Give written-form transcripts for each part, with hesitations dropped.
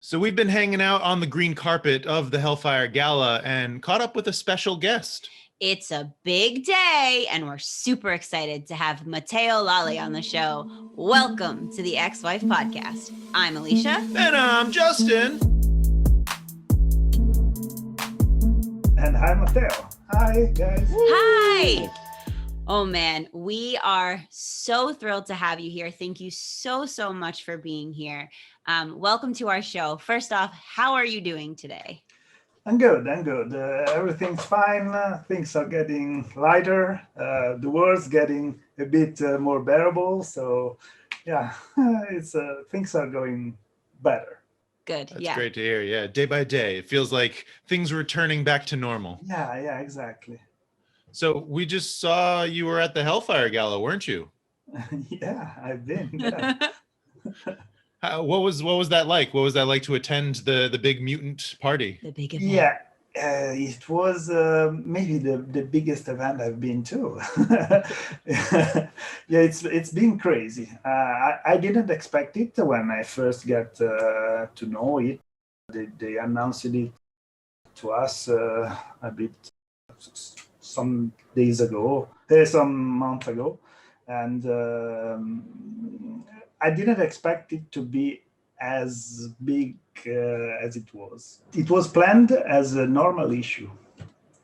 So we've been hanging out on the green carpet of the Hellfire Gala and caught up with a special guest. It's a big day, and we're super excited to have Matteo Lolli on the show. Welcome to the Ex-Wife Podcast. I'm Alicia. And I'm Justin. And hi, Matteo. Hi, guys. Hi. Oh, man, we are so thrilled to have you here. Thank you so much for being here. Welcome to our show. First off, how are you doing today? I'm good. Everything's fine. Things are getting lighter. The world's getting a bit more bearable. So, yeah, things are going better. Good. That's great to hear. Yeah, day by day, it feels like things are returning back to normal. Yeah, exactly. So we just saw you were at the Hellfire Gala, weren't you? Yeah, I've been. Yeah. What was that like? What was that like to attend the big mutant party? The big event. Yeah, it was maybe the biggest event I've been to. Yeah, it's been crazy. I didn't expect it when I first got to know it. They announced it to us a bit some days ago, some month ago, and I didn't expect it to be as big as it was. It was planned as a normal issue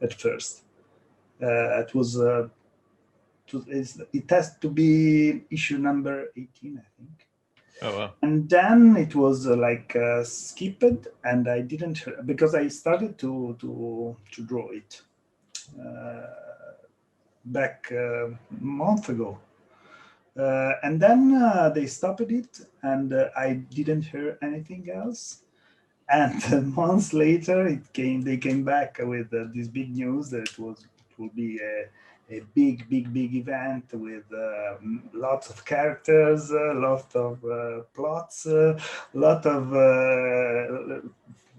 at first. It has to be issue number 18, I think. Oh, wow. And then it was skipped, and I didn't, because I started to draw it back a month ago. And then they stopped it, and I didn't hear anything else. And months later, they came back with this big news that it will be a big event with lots of characters, a lot of plots, a lot of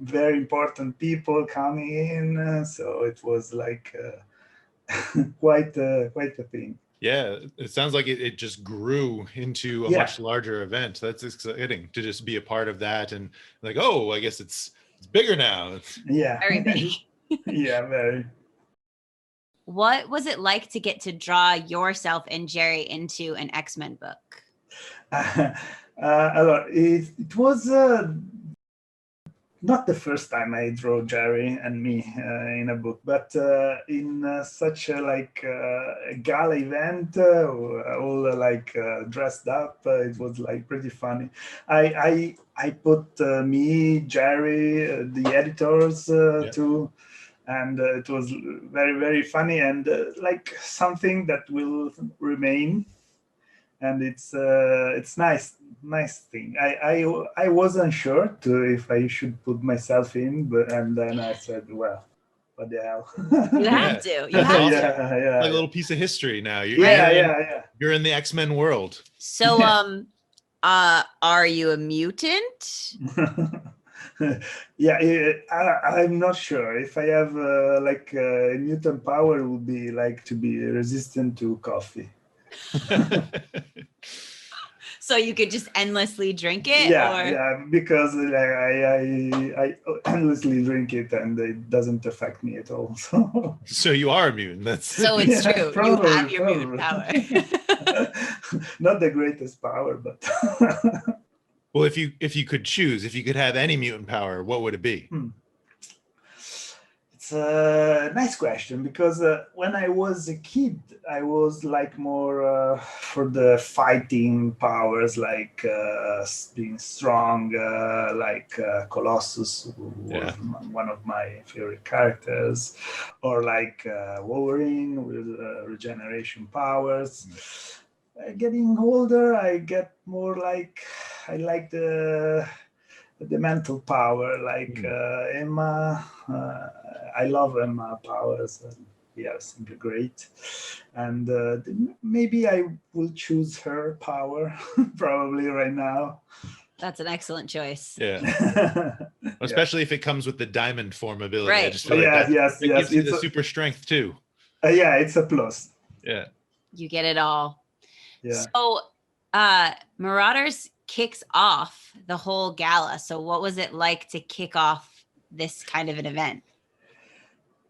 very important people coming in. So it was like quite a thing. Yeah, it sounds like it just grew into a much larger event. That's exciting to just be a part of that, and like, oh, I guess it's bigger now. Yeah, very big. Yeah, very. What was it like to get to draw yourself and Jerry into an X-Men book? It was not the first time I draw Jerry and me in a book, but in such a gala event, all dressed up. It was like pretty funny. I put me, Jerry, the editors too, and it was very funny and like something that will remain. And it's nice thing. I wasn't sure if I should put myself in, and then I said, well, what the hell? You have to. You have awesome. to. Yeah. Like a little piece of history now. You're in the X-Men world. So, are you a mutant? Yeah, I'm not sure. If I have a mutant power, it would be like to be resistant to coffee. So you could just endlessly drink it? Yeah, because I endlessly drink it and it doesn't affect me at all. So you are a mutant. So it's true. Probably, you have your mutant power. Not the greatest power, but well, if you could choose, if you could have any mutant power, what would it be? It's a nice question, because when I was a kid, I was like more for the fighting powers, like being strong, like Colossus, who was one of my favorite characters, or like Wolverine with regeneration powers. Getting older, I get more like I like the mental power, like Emma. I love Emma powers. Yes, great. And maybe I will choose her power probably right now. That's an excellent choice. Yeah. Especially if it comes with the diamond form ability. Right. I just feel like yes. It gives you the super strength too. Yeah, it's a plus. Yeah. You get it all. Yeah. So Marauders kicks off the whole gala. So what was it like to kick off this kind of an event?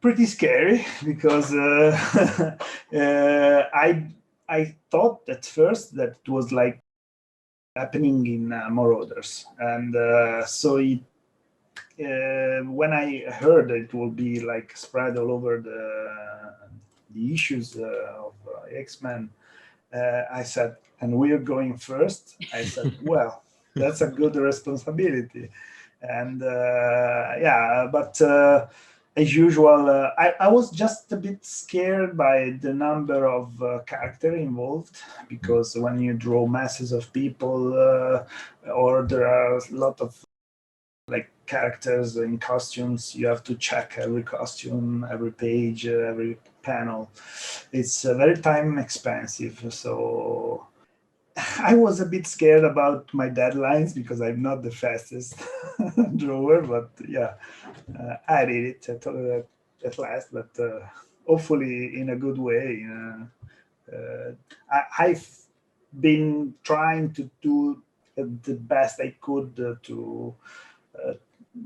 Pretty scary because I thought at first that it was like happening in Marauders, and so when I heard it will be like spread all over the issues of X-Men, I said, and we're going first. I said, well, that's a good responsibility, and yeah, but. As usual, I was just a bit scared by the number of characters involved, because when you draw masses of people or there are a lot of like characters in costumes, you have to check every costume, every page, every panel. It's very time expensive, so I was a bit scared about my deadlines because I'm not the fastest drawer, but yeah, I did it at last, but hopefully in a good way. I've been trying to do the best I could to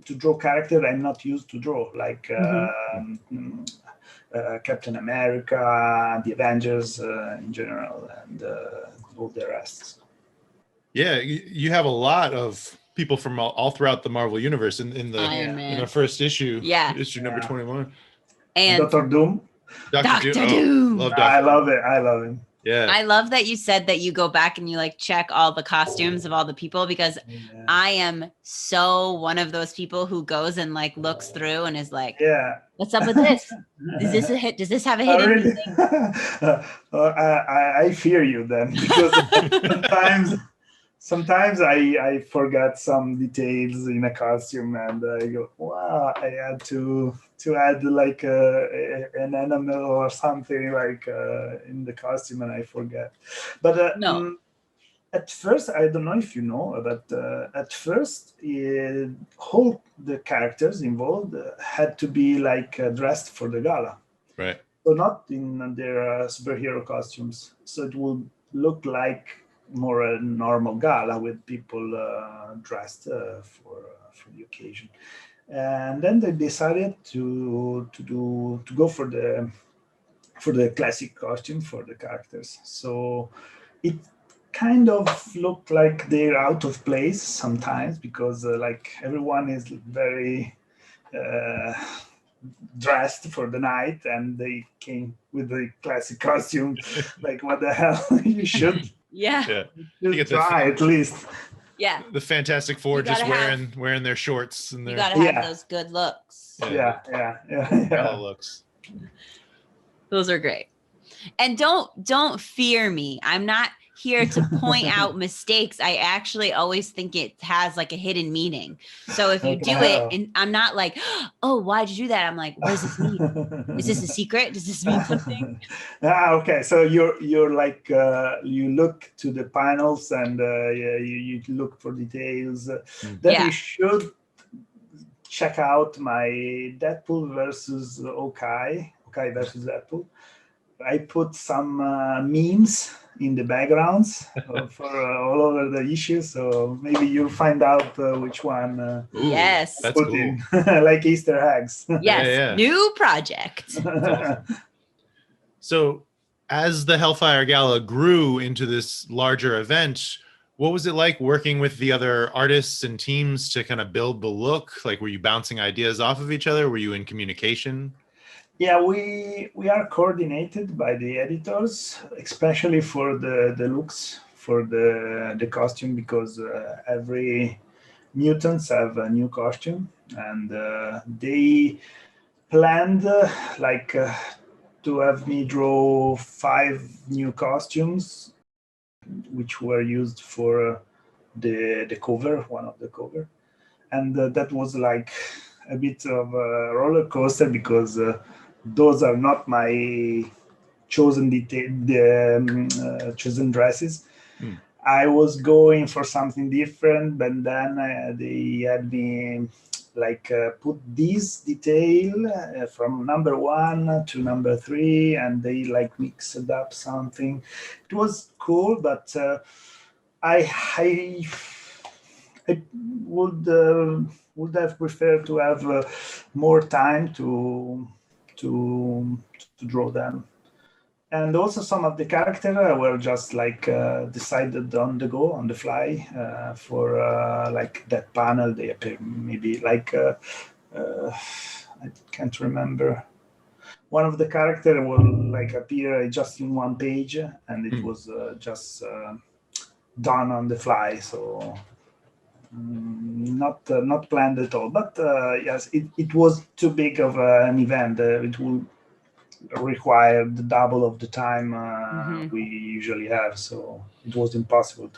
draw character I'm not used to draw, like Captain America, the Avengers in general, and all the rest. Yeah, you have a lot of people from all throughout the Marvel universe in the first issue. Issue number 21. And Dr. Doom. Dr. Doom. Love Dr. I love it. I love him. Yeah. I love that you said that you go back and you like check all the costumes of all the people, because I am so one of those people who goes and like looks through and is like, what's up with this? Is this a hit? Does this have a hidden meaning? I fear you then, because sometimes I forget some details in a costume, and I go, wow, I had to add like an animal or something like in the costume, and I forget. But no. At first, I don't know if you know, but at first, all the characters involved had to be like dressed for the gala. Right. So not in their superhero costumes. So it would look like more a normal gala with people dressed for the occasion. And then they decided to go for the classic costume for the characters. So it kind of looked like they're out of place sometimes, because like everyone is very dressed for the night, and they came with the classic costume. Like, what the hell? You should try at least. Yeah, the Fantastic Four just wearing their shorts and you gotta have those good looks. Yeah. Looks. Those are great. And don't fear me. I'm not here to point out mistakes. I actually always think it has like a hidden meaning. So if you do it, and I'm not like, oh, why'd you do that? I'm like, what does this mean? Is this a secret? Does this mean something? Okay. So you're like, you look to the panels and you look for details. Then you should check out my Deadpool versus Hawkeye versus Deadpool. I put some memes in the backgrounds for all over the issues, so maybe you'll find out which one. Yes, that's put cool. In, like Easter eggs. Yes, new project. Awesome. So, as the Hellfire Gala grew into this larger event, what was it like working with the other artists and teams to kind of build the look? Like, were you bouncing ideas off of each other? Were you in communication? Yeah, we are coordinated by the editors, especially for the looks, for the costume, because every mutants have a new costume, and they planned to have me draw 5 new costumes, which were used for the cover, one of the cover, and that was like a bit of a roller coaster, because those are not my chosen chosen dresses. I was going for something different, but then they had me like put this detail from number 1 to number 3, and they like mixed up something. It was cool, but I I would have preferred to have more time to to draw them. And also some of the characters were just like decided on the go, on the fly, for like that panel. They appear maybe like I can't remember. One of the character will like appear just in one page, and it was just done on the fly. So not planned at all. But yes, it was too big of an event. It will require the double of the time we usually have. So it was impossible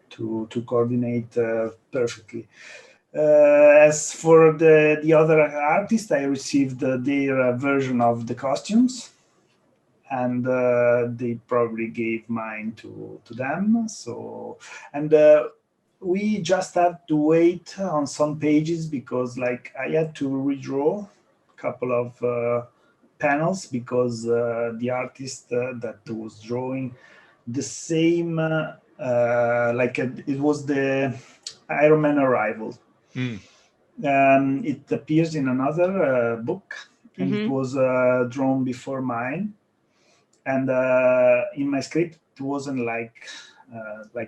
to coordinate perfectly. As for the other artists, I received their version of the costumes, and they probably gave mine to them. So, and we just had to wait on some pages because, like, I had to redraw a couple of panels because the artist that was drawing the same, like it was the Iron Man Arrival. It appears in another book, and it was drawn before mine. And in my script, it wasn't like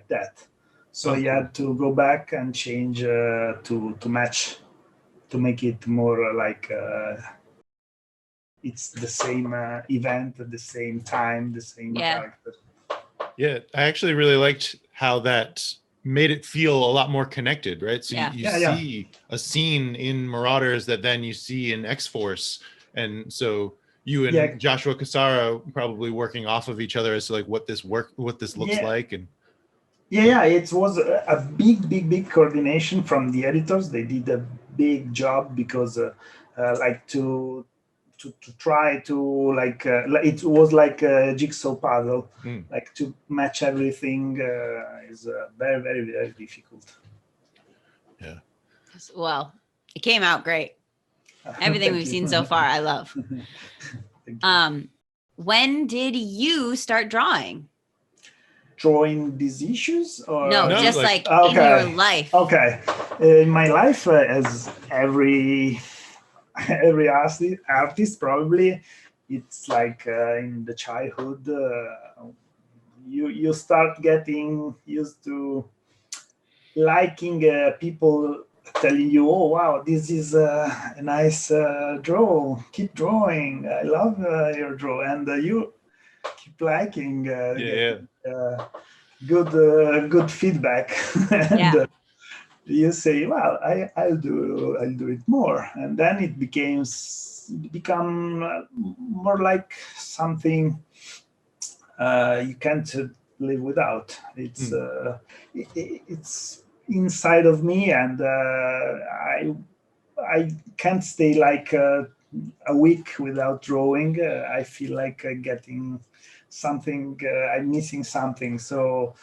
that. So I had to go back and change to match, to make it more like it's the same event at the same time, the same character. Yeah, I actually really liked how that made it feel a lot more connected, right? So you see a scene in Marauders that then you see in X-Force, and so you and Joshua Cassara probably working off of each other as to like what this looks like. And it was a big coordination from the editors. They did a big job because like to try to like it was like a jigsaw puzzle, like to match everything is very difficult. Yeah. Well, it came out great. Everything we've seen so far, I love. When did you start drawing? Drawing these issues, or no, just like in your life? Okay, in my life, as every artist probably, it's like in the childhood, you start getting used to liking people telling you, oh wow, this is a nice draw, keep drawing, I love your draw, and you keep liking good feedback. And you say, well, I'll do it more, and then it become more like something you can't live without. It's it's inside of me, and I can't stay like a week without drawing. I feel like getting something, I'm missing something. So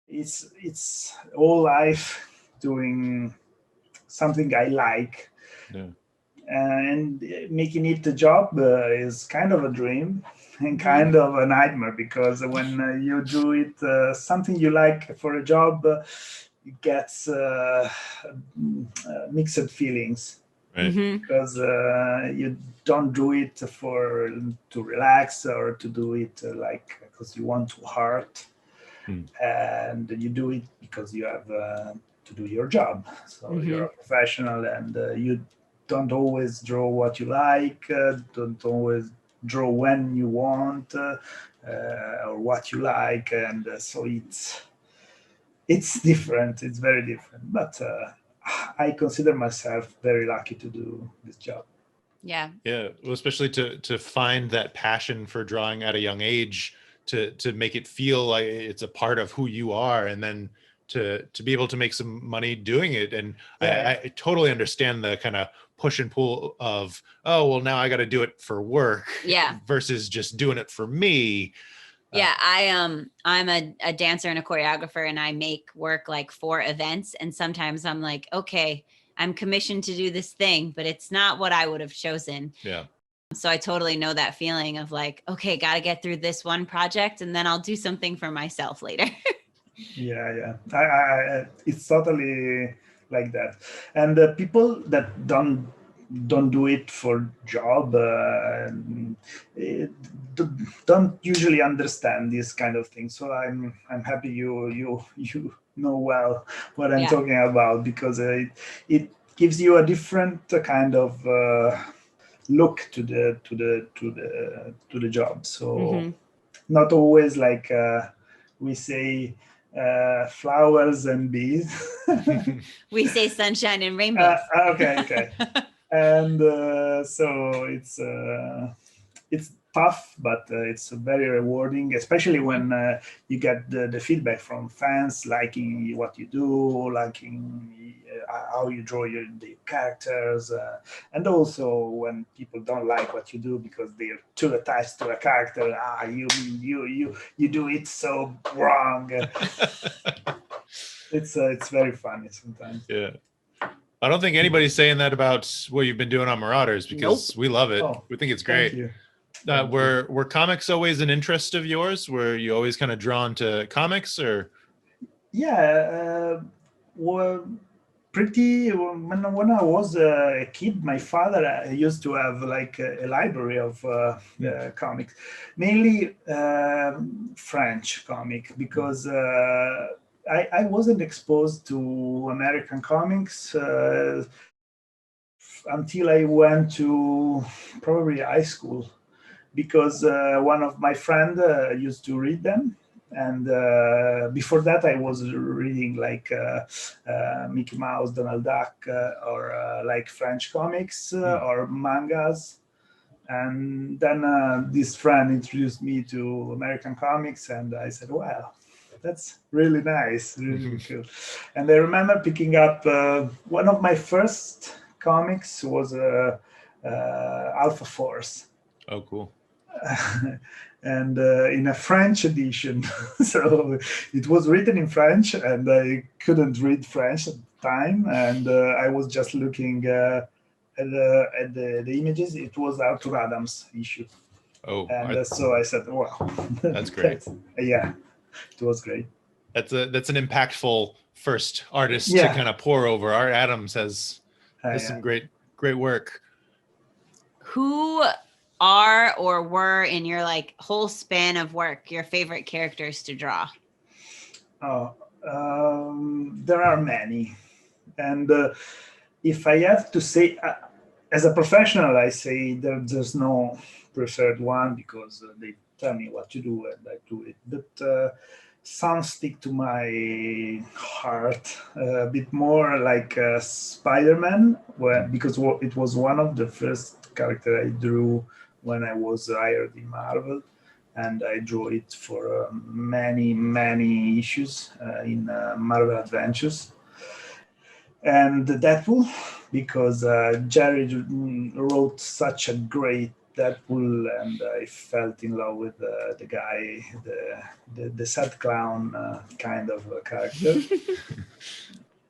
it's all life doing something I like. And making it a job is kind of a dream and kind of a nightmare, because when you do it something you like for a job, it gets mixed feelings, because you don't do it to relax or to do it like because you want to art, and you do it because you have to do your job. So you're a professional, and you don't always draw what you like, don't always draw when you want, or what you like, and so it's different. It's very different, but I consider myself very lucky to do this job. Yeah. Well, especially to find that passion for drawing at a young age, to make it feel like it's a part of who you are, and then to be able to make some money doing it. And I totally understand the kind of push and pull of, oh, well, now I got to do it for work versus just doing it for me. I'm a dancer and a choreographer, and I make work like for events. And sometimes I'm like, okay, I'm commissioned to do this thing, but it's not what I would have chosen. So I totally know that feeling of like, okay, got to get through this one project and then I'll do something for myself later. Yeah. It's totally like that. And people that don't do it for job eh, don't usually understand this kind of thing. So I'm happy you know well what I'm Yeah. talking about, because it gives you a different kind of look to the job. So Mhm. not always like we say flowers and bees. We say sunshine and rainbows. Okay. And so it's tough, but it's very rewarding, especially when you get the feedback from fans liking what you do, liking how you draw the characters, and also when people don't like what you do because they're too attached to a character. You do it so wrong. It's very funny sometimes. Yeah. I don't think anybody's saying that about what you've been doing on Marauders, because we love it. Oh, We think it's thank great. you. Thank you. Were comics always an interest of yours? Were you always kind of drawn to comics, or? Yeah, well, pretty when I was a kid, my father used to have like a library of comics, mainly French comic, because I wasn't exposed to American comics until I went to probably high school, because one of my friend used to read them, and before that I was reading like Mickey Mouse, Donald Duck, or like French comics or mangas. And then this friend introduced me to American comics, and I said, wow, that's really nice, really cool. And I remember picking up one of my first comics was Alpha Force. Oh, cool. And in a French edition. So it was written in French, and I couldn't read French at the time. And I was just looking at the images. It was Arthur Adams issue. Oh, And so I said, wow. That's great. Yeah, it was great. That's an impactful first artist to Yeah. kind of pour over. Art Adams has Yeah. some great work. Who are or were in your like whole span of work your favorite characters to draw? Oh, there are many. And if I have to say, as a professional, I say there's no preferred one, because they tell me what to do and I do it. But some stick to my heart a bit more, like Spider-Man, because it was one of the first character I drew when I was hired in Marvel, and I drew it for many issues in Marvel Adventures. And Deadpool, because Jerry wrote such a great Deadpool, and I felt in love with the guy, the sad clown kind of character.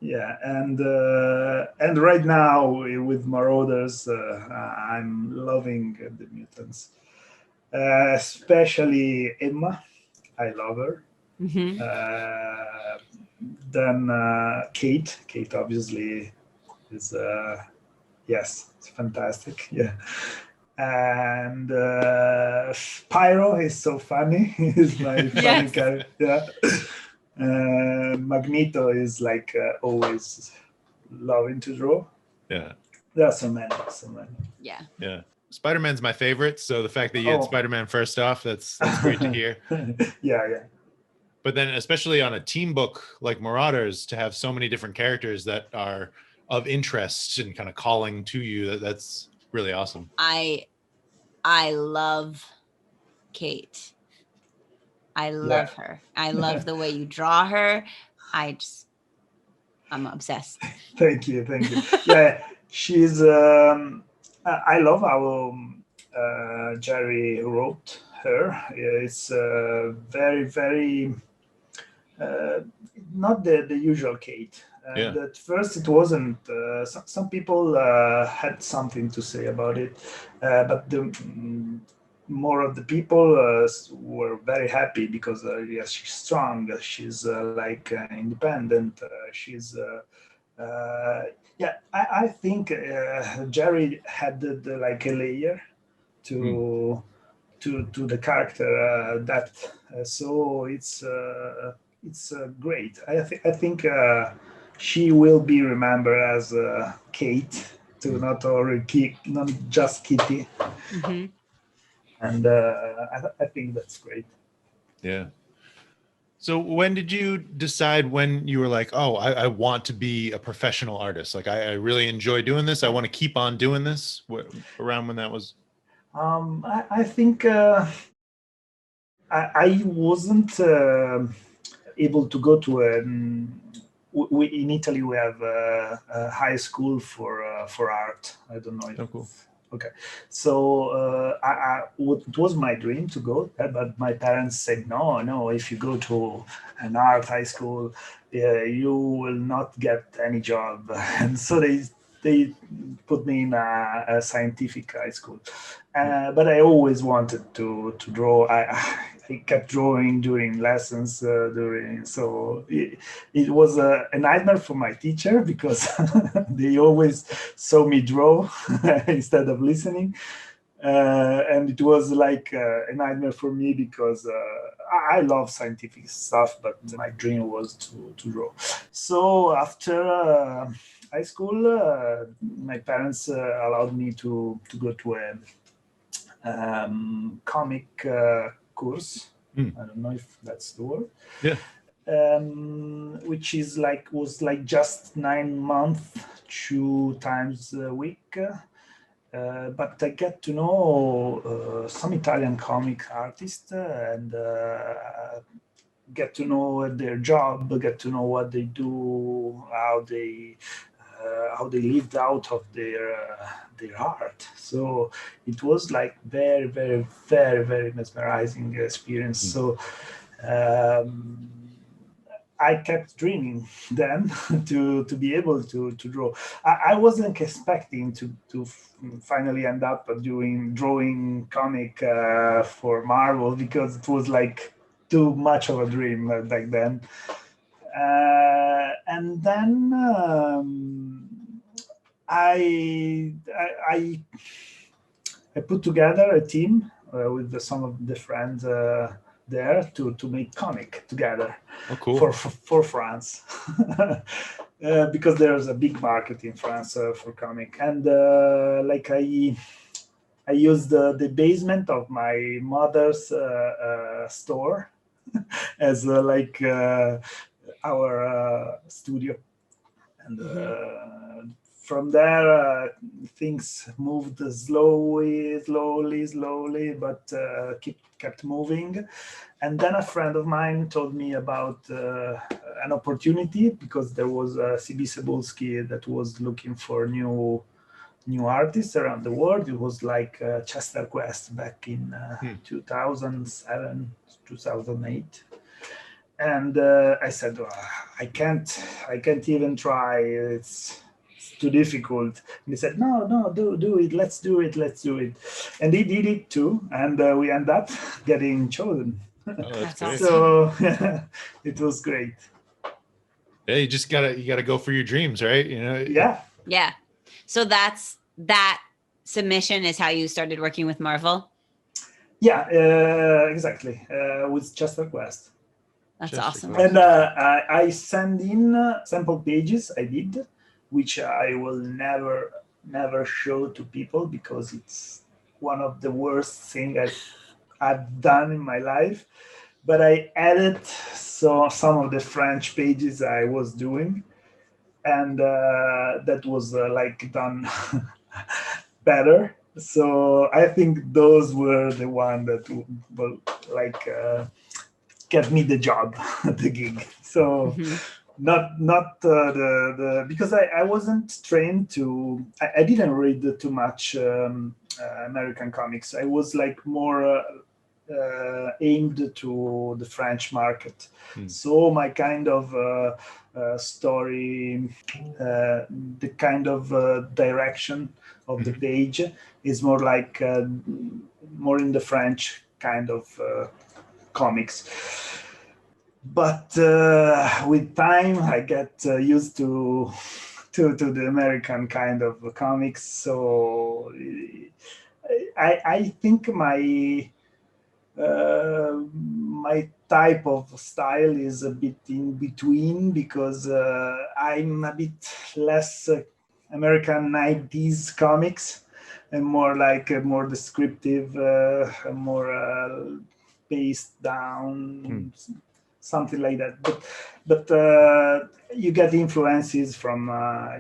Yeah, and right now with Marauders, I'm loving the mutants, especially Emma. I love her. Mm-hmm. Then Kate. Kate obviously is yes, it's fantastic. Yeah, and Pyro is so funny. He's my funny Yes. character. Yeah. Magneto is like always loving to draw. Yeah. There are so many. Yeah. Yeah. Spider-Man's my favorite, so the fact that you had Spider-Man first off, that's great to hear. Yeah. But then especially on a team book like Marauders, to have so many different characters that are of interest and kind of calling to you, that's really awesome. I love Kate. I love her. I love the way you draw her. I'm obsessed. Thank you. Yeah, she's I love how Jerry wrote her. It's very not the usual Kate. And at first it wasn't. Some people had something to say about it, but more of the people were very happy because yes, she's strong. She's independent. She's yeah. I think Jerry had like a layer to the character depth. So it's great. I think she will be remembered as Kate, to not just Kitty, Mm-hmm. and I think that's great. Yeah. So when did you decide when you were like, oh, I want to be a professional artist? Like, I really enjoy doing this. I want to keep on doing this. Around when that was? I think I wasn't able to go to we in Italy we have a high school for art. I don't know if Oh, cool. okay. So it was my dream to go there, but my parents said no. If you go to an art high school, you will not get any job, and so they put me in a scientific high school. But I always wanted to draw. I kept drawing during lessons. So it was a nightmare for my teacher because they always saw me draw instead of listening, and it was like a nightmare for me because I love scientific stuff, but my dream was to draw. So after high school, my parents allowed me to go to a comic course. I don't know if that's the word. Yeah. Which was like just 9 months, 2 times a week. But I get to know some Italian comic artists and get to know their job, get to know what they do, how they lived out of their art. So it was like very, very, very, very mesmerizing experience. So I kept dreaming then to be able to draw. I wasn't expecting to finally end up drawing comic for Marvel because it was like too much of a dream back then. And then I put together a team with some of the friends there to make comic together. Oh, cool. For France. Because there's a big market in France for comic, and I used the basement of my mother's store as our studio, and from there things moved slowly, but kept moving. And then a friend of mine told me about an opportunity because there was CB Cebulski that was looking for new artists around the world. It was like Chester Quest back in 2007, 2008. And I said, I can't even try. It's too difficult. And he said, no, do it. Let's do it. And he did it too. And we end up getting chosen. Oh, that's great. So it was great. Yeah, you just gotta go for your dreams, right? You know. Yeah. So that submission is how you started working with Marvel. Yeah, exactly. With Chester Quest. That's Chester awesome. Quest. And I send in sample pages I did, which I will never show to people because it's one of the worst things I've done in my life. But I added some of the French pages I was doing, and that was done better. So I think those were the one that will get me the job, the gig. So not the because I wasn't trained to. I didn't read too much American comics. I was like more aimed to the French market. Mm. So my kind of story, the kind of direction of the page is more like more in the French kind of comics. But with time, I get used to the American kind of comics. So I think my type of style is a bit in between, because I'm a bit less American 90s comics and more like more descriptive, more paced down, something like that. But you get influences from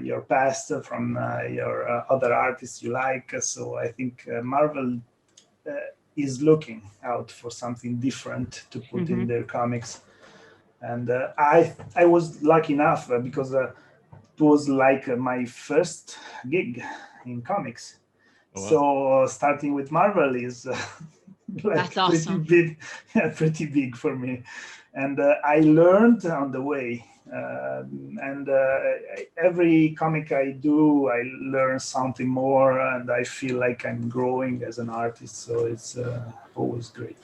your past, from your other artists you like. So I think Marvel is looking out for something different to put in their comics. And I was lucky enough because it was like my first gig in comics. Oh, wow. So starting with Marvel is like That's awesome. pretty big for me. And I learned on the way. And every comic I do, I learn something more, and I feel like I'm growing as an artist. So it's always great.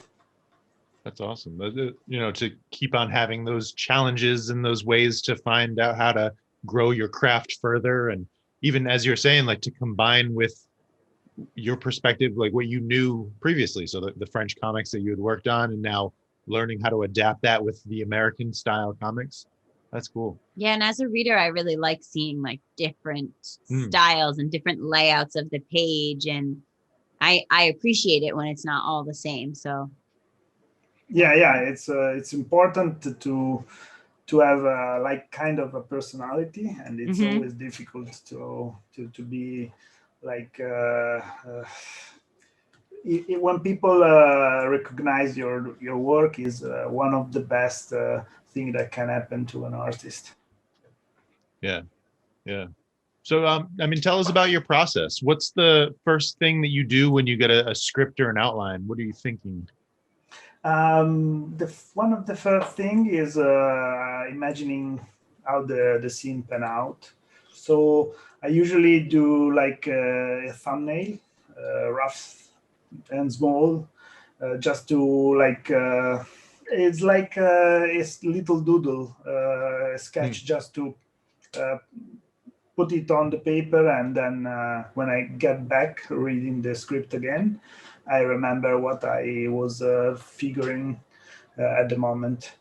That's awesome. To keep on having those challenges and those ways to find out how to grow your craft further. And even as you're saying, like to combine with your perspective, like what you knew previously. So the French comics that you had worked on, and now learning how to adapt that with the American style comics. That's cool. Yeah, and as a reader, I really like seeing like different styles and different layouts of the page, and I appreciate it when it's not all the same. So yeah, it's important to have like kind of a personality, and it's always difficult to be like when people recognize your work is one of the best thing that can happen to an artist. Yeah. So tell us about your process. What's the first thing that you do when you get a script or an outline? What are you thinking? One of the first thing is imagining how the scene pan out. So I usually do like a thumbnail, rough and small, just to like it's like a little doodle, a sketch, just to put it on the paper, and then when I get back reading the script again, I remember what I was figuring at the moment,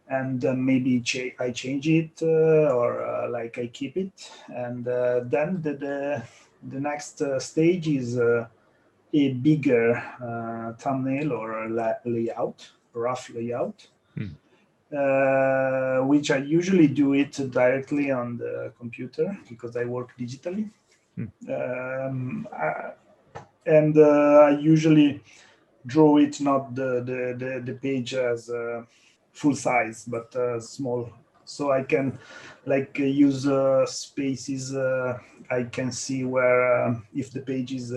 and maybe I change it or like I keep it, and then the next stage is a bigger thumbnail or a layout, rough layout. Which I usually do it directly on the computer because I work digitally. And I usually draw it not the page as full size, but small, so I can like use spaces. I can see where if the page is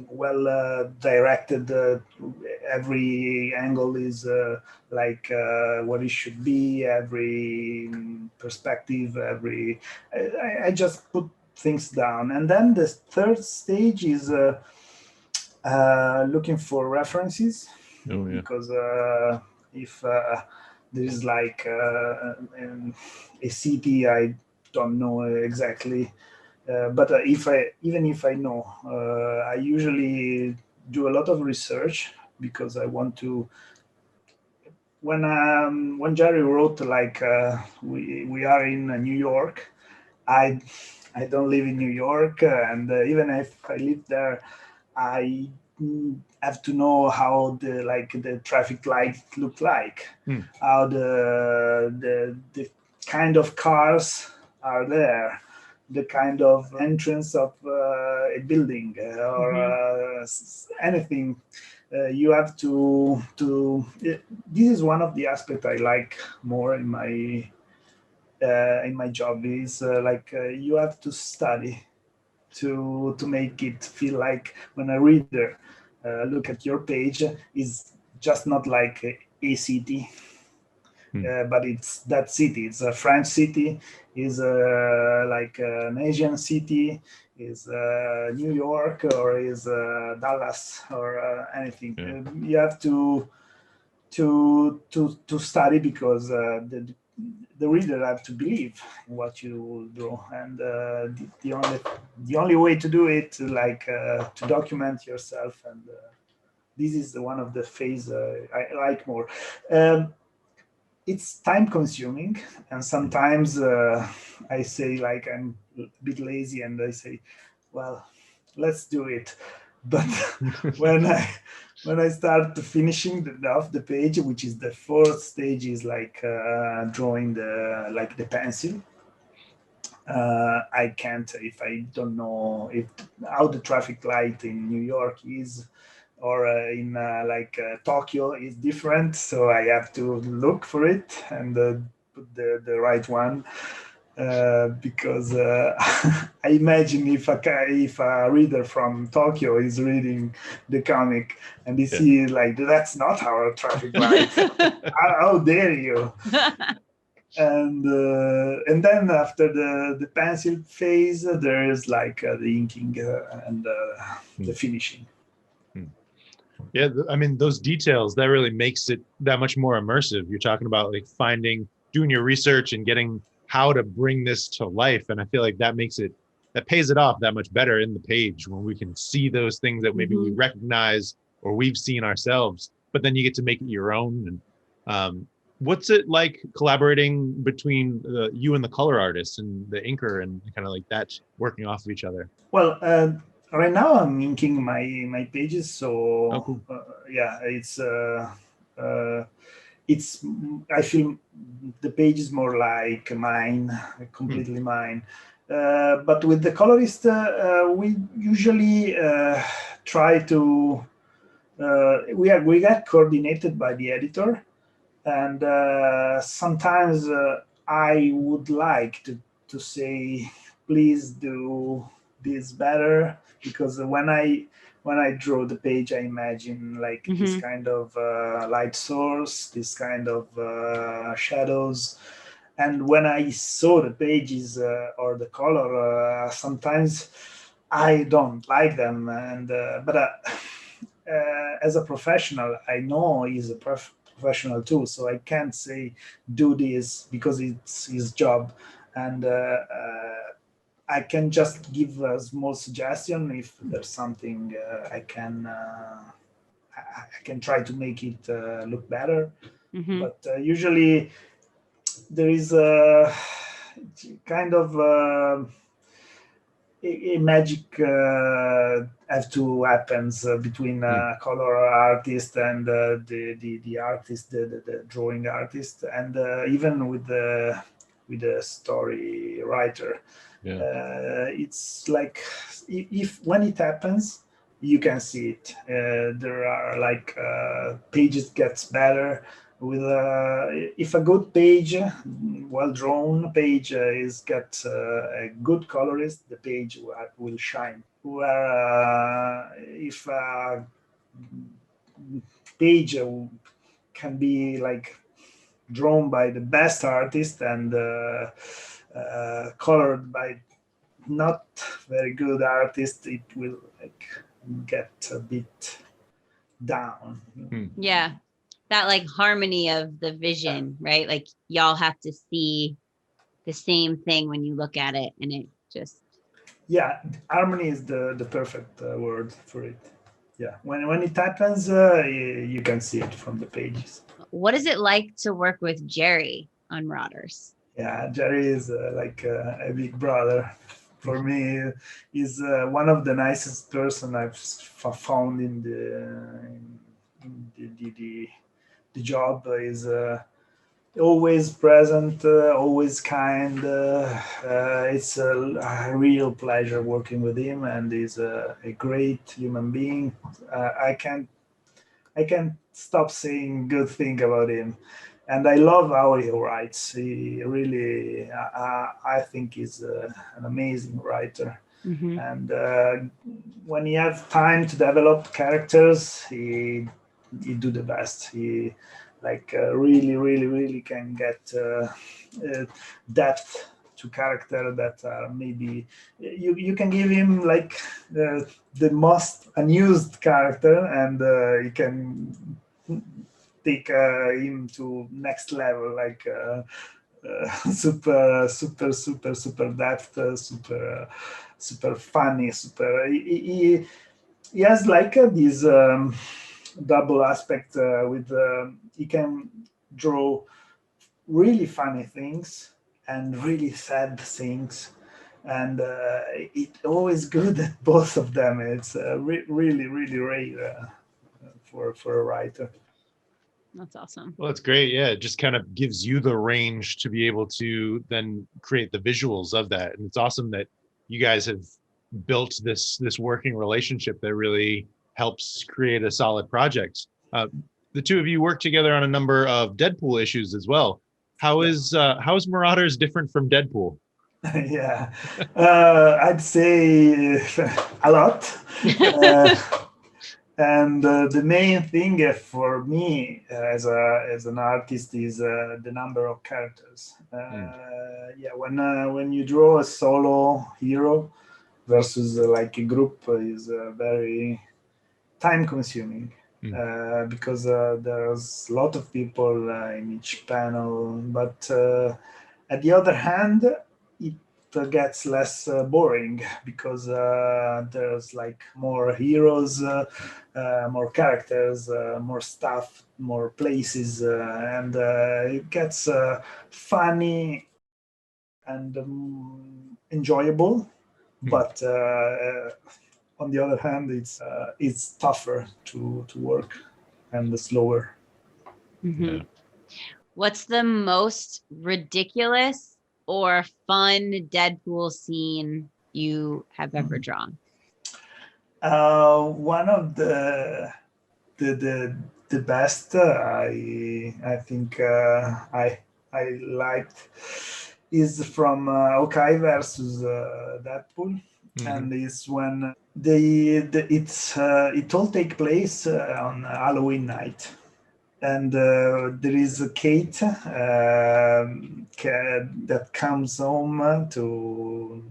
well directed, every angle is like what it should be, every perspective, I just put things down. And then the third stage is looking for references. Oh, yeah. Because if there is like a city I don't know exactly, but if I know, I usually do a lot of research, because I want to. When Jerry wrote like we are in New York, I don't live in New York, and even if I live there, I have to know how the traffic lights look like, how the kind of cars are there, the kind of entrance of a building or anything. You have to. This is one of the aspects I like more in my job. Is you have to study to make it feel like when a reader look at your page, is just not like a city, Hmm. but it's that city. It's a French city, is like an Asian city, is New York, or is Dallas, or anything. Yeah. You have to study, because the reader have to believe in what you will do, and the only way to do it, like to document yourself, and this is one of the phase I like more. It's time consuming, and sometimes I say, like, I'm a bit lazy, and I say, well, let's do it. But when I start finishing off the page, which is the fourth stage, is like drawing the pencil. I can't, if I don't know if how the traffic light in New York is, or in Tokyo is different. So I have to look for it, and put the right one, because I imagine if a reader from Tokyo is reading the comic, and he see, like, that's not our traffic light. How dare you? And then after the pencil phase, there is like the inking and the finishing. Yeah, I mean, those details, that really makes it that much more immersive. You're talking about like doing your research and getting how to bring this to life. And I feel like that pays it off that much better in the page, when we can see those things that maybe we recognize or we've seen ourselves, but then you get to make it your own. And what's it like collaborating between you and the color artist and the inker, and kind of like that, working off of each other? Well, right now I'm inking my pages, so Oh, cool. yeah, it's I feel the page is more like mine, completely mine. But with the colorist, we usually try to we get coordinated by the editor, and sometimes I would like to say, please do this better, because when I draw the page, I imagine like this kind of light source, this kind of shadows. And when I saw the pages or the color, sometimes I don't like them. And but as a professional, I know he's a professional too, so I can't say do this because it's his job. And I can just give a small suggestion if there's something I can try to make it look better. But usually there is a kind of a magic have to happens between color artist and the artist, the drawing artist, and even with the story writer. It's like, if when it happens, you can see it. There are like pages gets better with if a good page, well drawn page is got a good colorist, the page will shine. Where if a page can be like drawn by the best artist and colored by not very good artist, it will like get a bit down. Yeah, that like harmony of the vision, right? Like y'all have to see the same thing when you look at it, and it just harmony is the perfect word for it. Yeah, when it happens, you can see it from the pages. What is it like to work with Jerry on Marauders? Yeah, Jerry is like a big brother for me. He's one of the nicest person I've found in the job. Is always present, always kind. It's a real pleasure working with him, and he's a great human being. I can't stop saying good thing about him, and I love how he writes. He really, I think, is an amazing writer. And when he has time to develop characters, he he do the best. He like really, really, really can get depth to character that maybe you can give him like the most unused character, and he can take him to next level, like super depth, super funny, super. He has like this double aspect with he can draw really funny things and really sad things, and it's always good at both of them. It's really, really rare for a writer. That's awesome. Well, that's great. Yeah, it just kind of gives you the range to be able to then create the visuals of that. And it's awesome that you guys have built this working relationship that really helps create a solid project. The two of you work together on a number of Deadpool issues as well. How is Marauders different from Deadpool? Yeah, I'd say a lot. And the main thing for me as an artist is the number of characters. Yeah, when you draw a solo hero versus like a group is very time consuming. Because there's a lot of people in each panel, but at the other hand, it gets less boring because there's like more heroes, more characters, more stuff, more places, and it gets funny and enjoyable. But on the other hand, it's tougher to work and slower. Mm-hmm. Yeah. What's the most ridiculous or fun Deadpool scene you have ever drawn? One of the best I think I liked is from Hawkeye versus Deadpool, and it's when it all take place on Halloween night. And there is a Kate that comes home to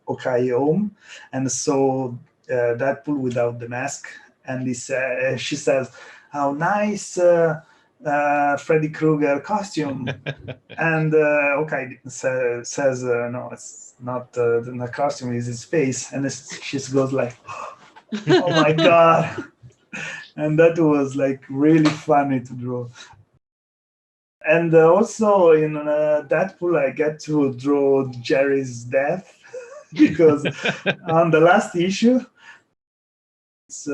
Hawkeye home, and so Deadpool without the mask, and she says, "How nice Freddy Krueger costume," and Hawkeye says, "No, it's not the costume; is his face," and she goes like, "Oh my god." And that was like really funny to draw. And also in Deadpool, I get to draw Jerry's death because on the last issue, it's,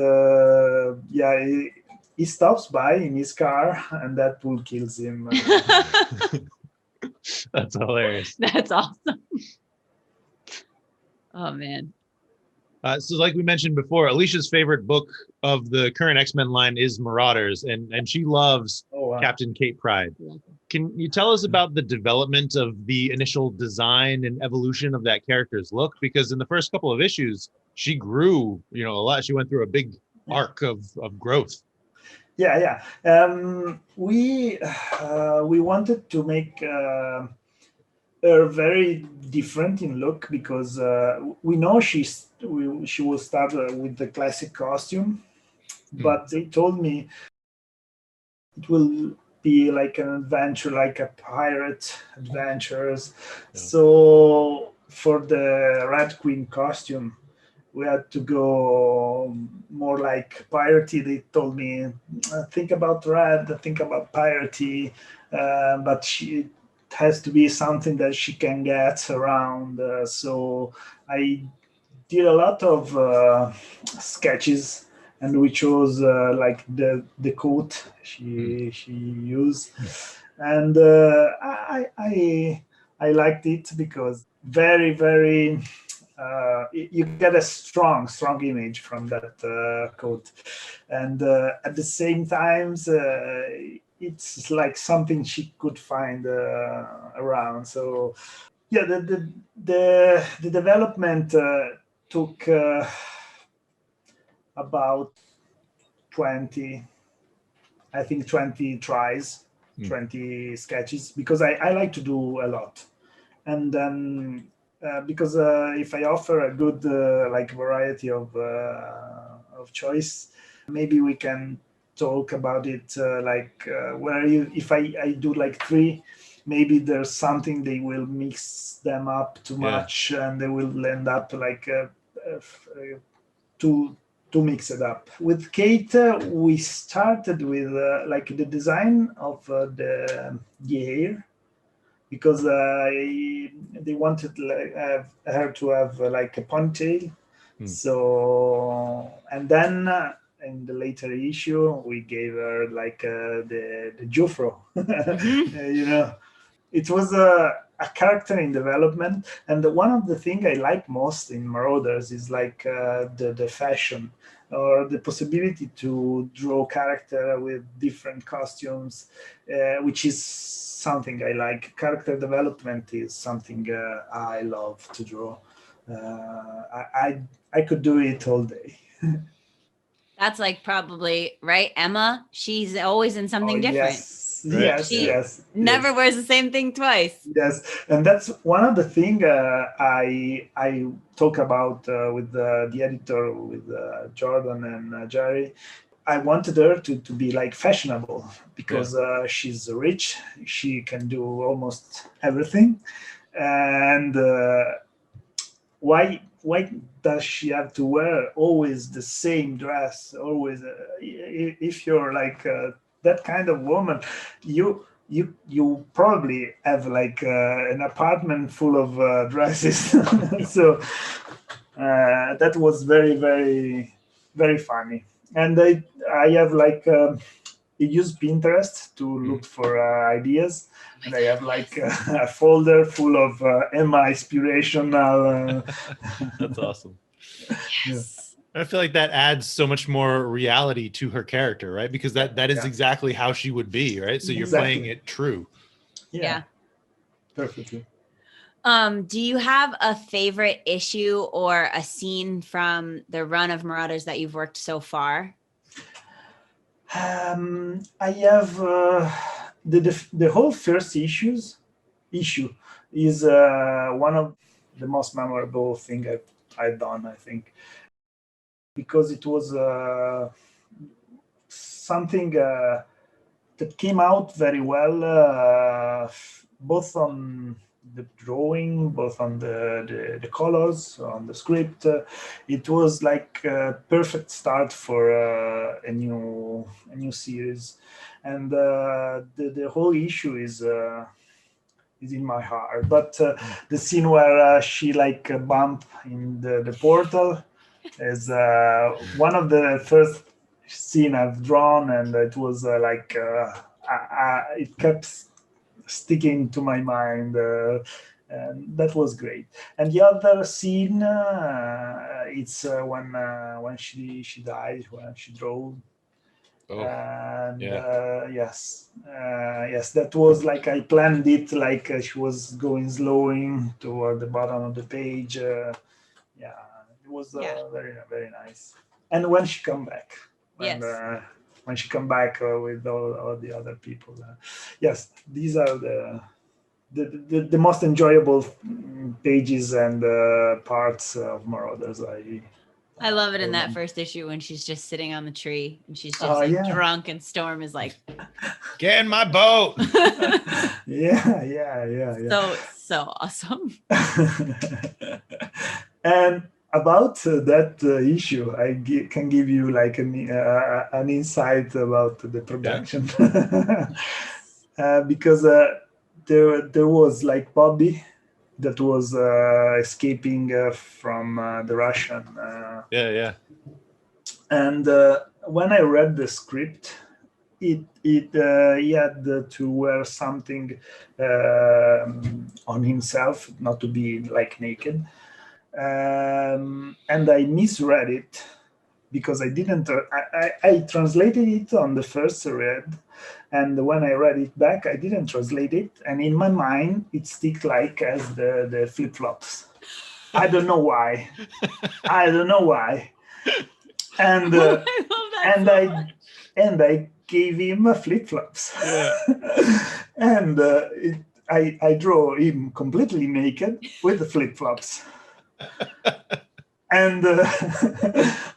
he stops by in his car and Deadpool kills him. That's hilarious. That's awesome. Oh man. So like we mentioned before, Alicia's favorite book of the current X-Men line is Marauders, and she loves Captain Kate Pryde. Can you tell us about the development of the initial design and evolution of that character's look? Because in the first couple of issues, she grew, a lot. She went through a big arc of growth. Yeah. We wanted to make her very different in look because we know she will start with the classic costume, but they told me it will be like an adventure, like a pirate adventures. Yeah. So for the Red Queen costume, we had to go more like piratey. They told me, think about red, think about piratey, but it has to be something that she can get around. So I did a lot of sketches, and we chose like the coat she used, and I liked it because very, very you get a strong image from that coat, and at the same time it's like something she could find around. So yeah, the development took about 20, I think 20 tries, Hmm. 20 sketches, because I like to do a lot. And then because if I offer a good like variety of choice, maybe we can talk about it where you if I do like three, maybe there's something they will mix them up too Yeah. much and they will end up like too mix it up. With Kate, we started with like the design of the hair, because they wanted like her to have like a ponytail. Hmm. So and then in the later issue we gave her like the Jufro. Mhm. You know, it was a character in development, and one of the things I like most in Marauders is like the fashion, or the possibility to draw character with different costumes, which is something I like. Character development is something I love to draw. I could do it all day. That's like probably right, Emma. She's always in Oh something different. Right. yes, She yes, never yes. wears the same thing twice. Yes, and that's one of the thing I talk about with the editor, with Jordan and Jerry. I wanted her to be like fashionable, because she's rich. She can do almost everything, and why does she have to wear always the same dress? Always, if you're like that kind of woman, you probably have like an apartment full of dresses. So that was very very very funny. And I have like I use Pinterest to look for ideas, and I have like a folder full of Emma inspirational. That's awesome. Yes. I feel like that adds so much more reality to her character, right? Because that is Yeah. exactly how she would be, right? So you're Exactly. playing it true. Yeah. Perfectly. Do you have a favorite issue or a scene from the run of Marauders that you've worked so far? I have the whole first issue is one of the most memorable thing I've done, I think, because it was something that came out very well, both on the drawing, both on the colors, on the script. It was like a perfect start for a new series, and the whole issue is in my heart. But the scene where she like bump in the portal is one of the first scene I've drawn, and it was it kept sticking to my mind, and that was great. And the other scene, it's when she died, when she drove. Oh, And yeah. yes, that was like I planned it, like she was going slowing toward the bottom of the page. Yeah, it was Yeah. very very nice. And when she come back, Yes. when she come back with all the other people, yes, these are the most enjoyable pages and parts of Marauders. I love it in that remember. first issue when she's just sitting on the tree and she's just like Yeah. drunk, and Storm is like, Get in my boat. Yeah. so awesome. And about that issue, can give you like an insight about the production. Because there was like Bobby that was escaping from the Russian. Yeah. And when I read the script, he had to wear something on himself, not to be like naked. And I misread it, because I didn't. I translated it on the first read, and when I read it back, I didn't translate it, and in my mind, it stick like as the flip flops. I don't know why. And I love and I gave him flip-flops. Yeah. And I draw him completely naked with the flip-flops. And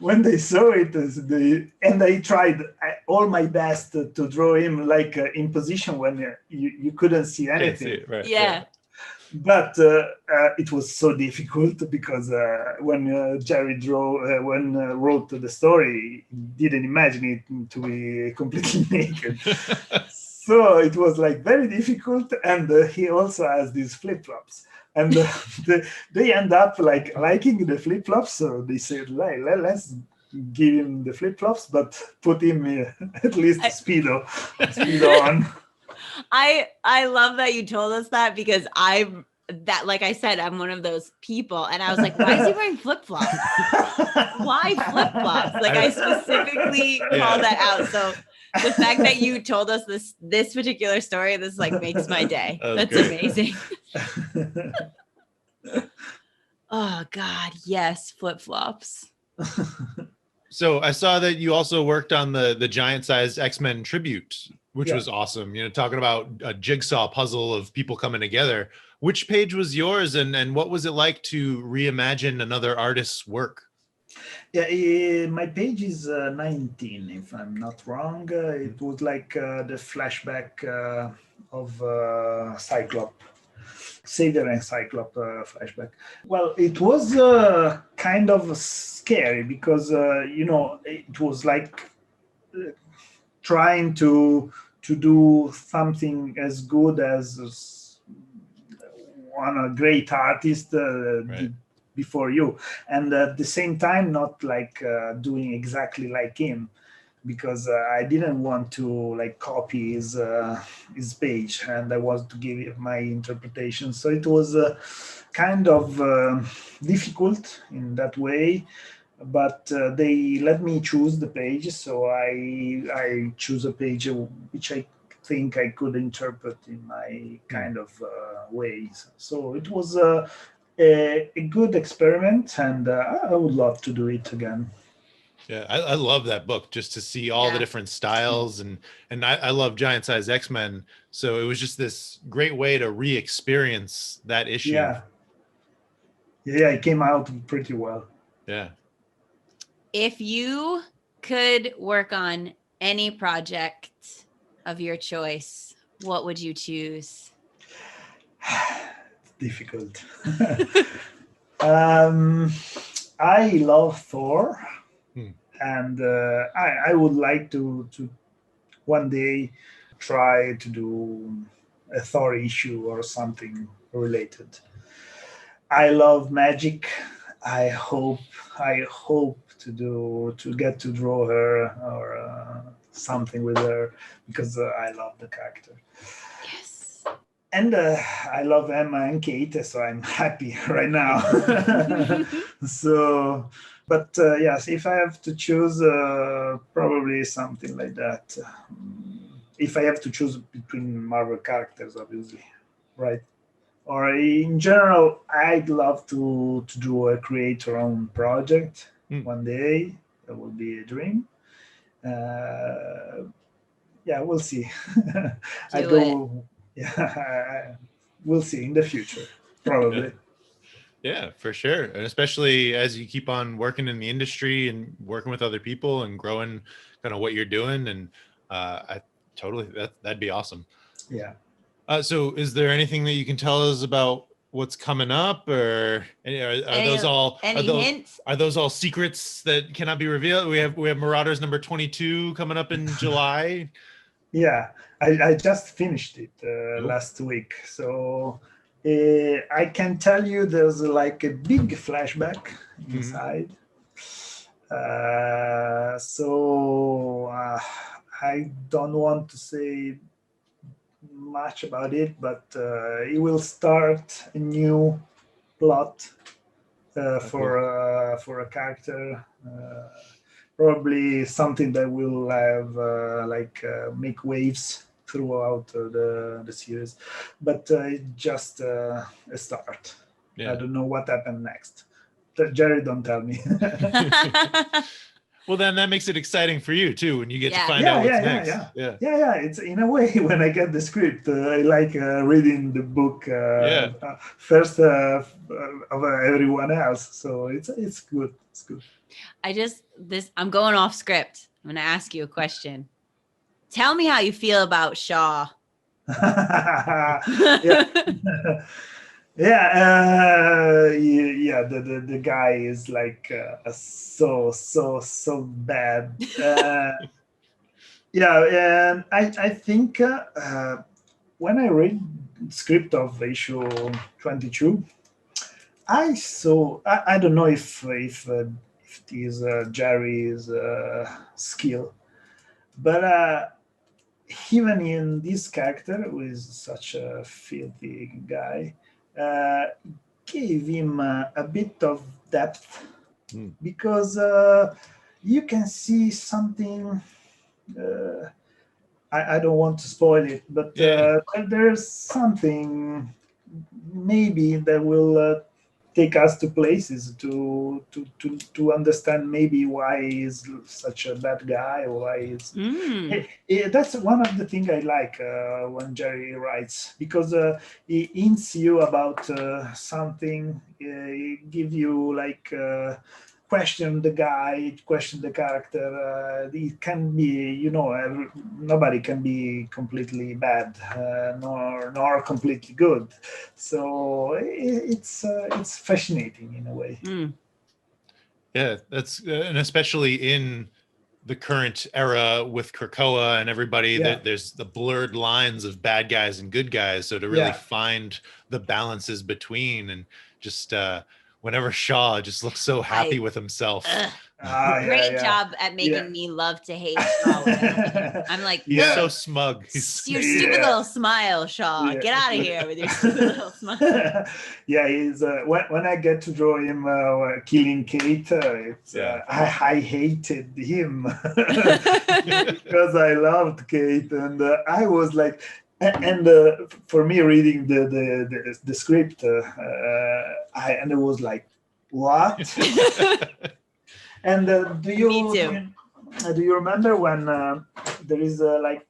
when they saw it, and I tried all my best to draw him like in position when you couldn't see Can't anything. see it, right? Yeah. But it was so difficult because when Jerry wrote the story, he didn't imagine it to be completely naked. So it was like very difficult, and he also has these flip-flops, and they end up like liking the flip-flops. So they said, let's give him the flip-flops, but put him at least speedo on. I love that you told us that, because like I said, I'm one of those people, and I was like, why is he wearing flip-flops? Why flip-flops? Like I specifically called that out. So the fact that you told us this particular story, this like makes my day. That's great. amazing. Oh God, yes, flip-flops. So I saw that you also worked on the giant-sized X-Men tribute, which Yeah. was awesome. Talking about a jigsaw puzzle of people coming together. Which page was yours, and what was it like to reimagine another artist's work? Yeah, my page is 19, if I'm not wrong. It was like the flashback of Cyclops. Savior and Cyclops flashback. Well, it was kind of scary because it was like trying to do something as good as one great artist did before you, and at the same time not like doing exactly like him, because I didn't want to like copy his page, and I wanted to give it my interpretation. So it was kind of difficult in that way, but they let me choose the page, so I choose a page which I think I could interpret in my kind of ways. So it was a good experiment, and I would love to do it again. Yeah, I love that book, just to see all the different styles, and I love Giant Size X-Men. So it was just this great way to re-experience that issue. Yeah, it came out pretty well. Yeah. If you could work on any project of your choice, what would you choose? It's difficult. I love Thor, and I would like to one day try to do a Thor issue or something related. I love magic. I hope to get to draw her or something with her, because I love the character. Yes. And I love Emma and Kate, so I'm happy right now. So, but yes, if I have to choose, probably something like that. If I have to choose between Marvel characters, obviously, right? Or in general, I'd love to do a creator-owned project one day. That would be a dream. Yeah, we'll see. We'll see in the future, probably. Yeah, for sure. And especially as you keep on working in the industry and working with other people and growing kind of what you're doing. And I totally, that'd be awesome. Yeah. So is there anything that you can tell us about what's coming up, or hints? Are those all secrets that cannot be revealed? We have Marauders number 22 coming up in July. Yeah, I just finished it last week, so I can tell you there's like a big flashback inside. So I don't want to say much about it, but it will start a new plot for a character. Probably something that will have make waves throughout the series, but just a start. Yeah. I don't know what happened next. Jerry, don't tell me. Well, then that makes it exciting for you too when you get to Yeah. find out what's next. Yeah. It's in a way when I get the script, I like reading the book Yeah. first of everyone else. So it's good. It's good. I'm going off script. I'm going to ask you a question. Tell me how you feel about Shaw. Yeah. The guy is like so bad. And I think when I read script of issue 22, I don't know if it is Jerry's skill, but even in this character, who is such a filthy guy, uh, gave him a bit of depth because you can see something. Uh, I don't want to spoil it, but there's something maybe that will take us to places to understand maybe why he's such a bad guy or why he's that's one of the things I like when Jerry writes, because he hints you about something, he give you like question the guy, question the character. It can be, nobody can be completely bad, nor completely good. So it's fascinating in a way. Yeah, that's and especially in the current era with Krakoa and everybody, that there's the blurred lines of bad guys and good guys. So to really find the balances between, and just whenever Shaw just looks so happy with himself. Great job at making me love to hate Shaw. I'm like, he's so smug. Your stupid little smile, Shaw. Get out of here with your stupid little smile. He's when I get to draw him killing Kate, I hated him because I loved Kate, and I was like, and for me reading the script, and it was like, what? And do you remember when there is I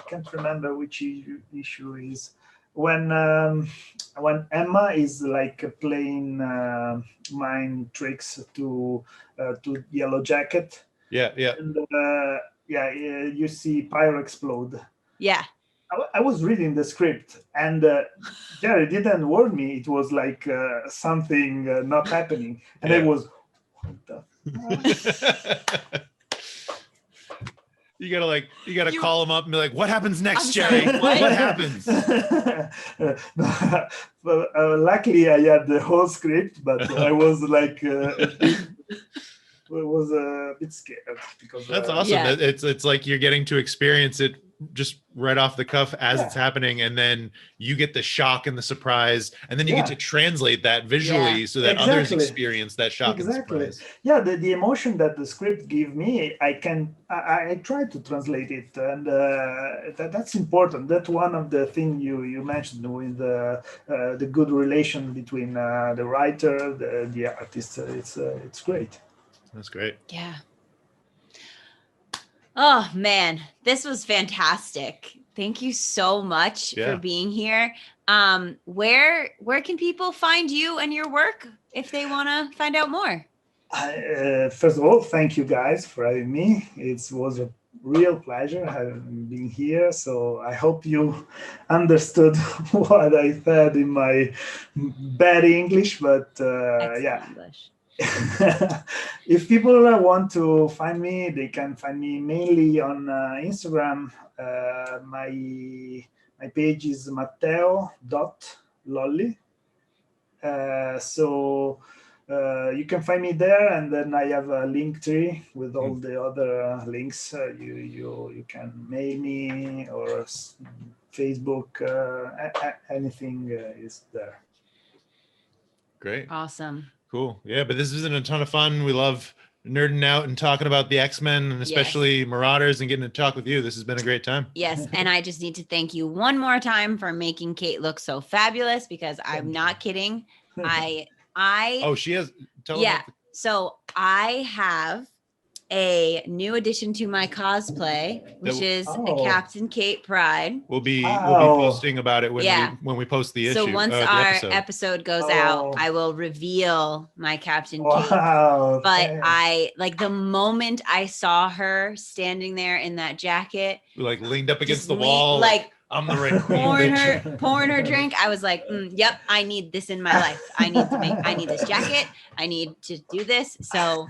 can't remember which issue is when Emma is like playing mind tricks to Yellow Jacket. And you see Pyro explode. Yeah. I was reading the script, and Jerry didn't warn me. It was like something not happening, and I was, what the you gotta call him up and be like, what happens next, Jerry? What happens? Luckily I had the whole script, but I was like was a bit scared because that's awesome. It's like you're getting to experience it just right off the cuff as it's happening, and then you get the shock and the surprise, and then you get to translate that visually so that others experience that shock and surprise. The emotion that the script give me, I try to translate it, and that's important. That's one of the things you mentioned with the good relation between the writer, the artist. It's great. That's great. Yeah. Oh man, this was fantastic. Thank you so much for being here. Where can people find you and your work if they want to find out more? First of all, thank you guys for having me. It was a real pleasure having been here. So I hope you understood what I said in my bad English, but English. If people want to find me, they can find me mainly on Instagram. My page is Matteo.Lolli. So you can find me there, and then I have a link tree with all the other links. You can mail me or Facebook. Anything is there. Great. Awesome. Cool. Yeah, but this has been a ton of fun. We love nerding out and talking about the X-Men, and especially Marauders, and getting to talk with you. This has been a great time. Yes, and I just need to thank you one more time for making Kate look so fabulous, because I'm not kidding. Oh, she has. So I have a new addition to my cosplay, which That- is Oh. a Captain Kate Pride. We'll be Wow. posting about it when Yeah. we post the So issue. once the our episode. episode goes Oh. out, I will reveal my Captain Kate. Wow. But thanks. I like the moment I saw her standing there in that jacket, We like leaned up against just the wall. like I'm the Red Queen. pouring her drink. I was like, yep, I need this in my life. I need this jacket. I need to do this. So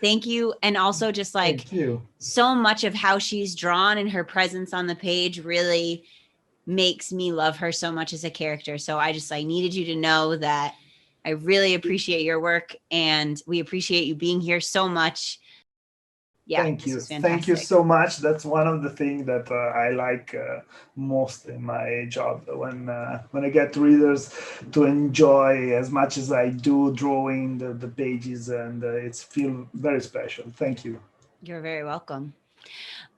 thank you. And also just like Thank you. so much of how she's drawn and her presence on the page really makes me love her so much as a character. So I just like needed you to know that I really appreciate your work and we appreciate you being here so much. Yeah, Thank this you. was Thank you fantastic. so much. That's one of the things that I like most in my job. When I get readers to enjoy as much as I do drawing the pages, and it's feel very special. Thank you. You're very welcome.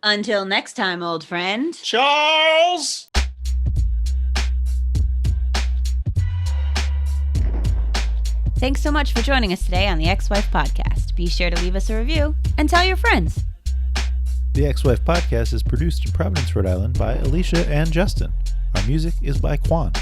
Until next time, old friend. Charles. Thanks so much for joining us today on the Ex-Wife Podcast. Be sure to leave us a review and tell your friends. The Ex-Wife Podcast is produced in Providence, Rhode Island by Alicia and Justin. Our music is by Quan.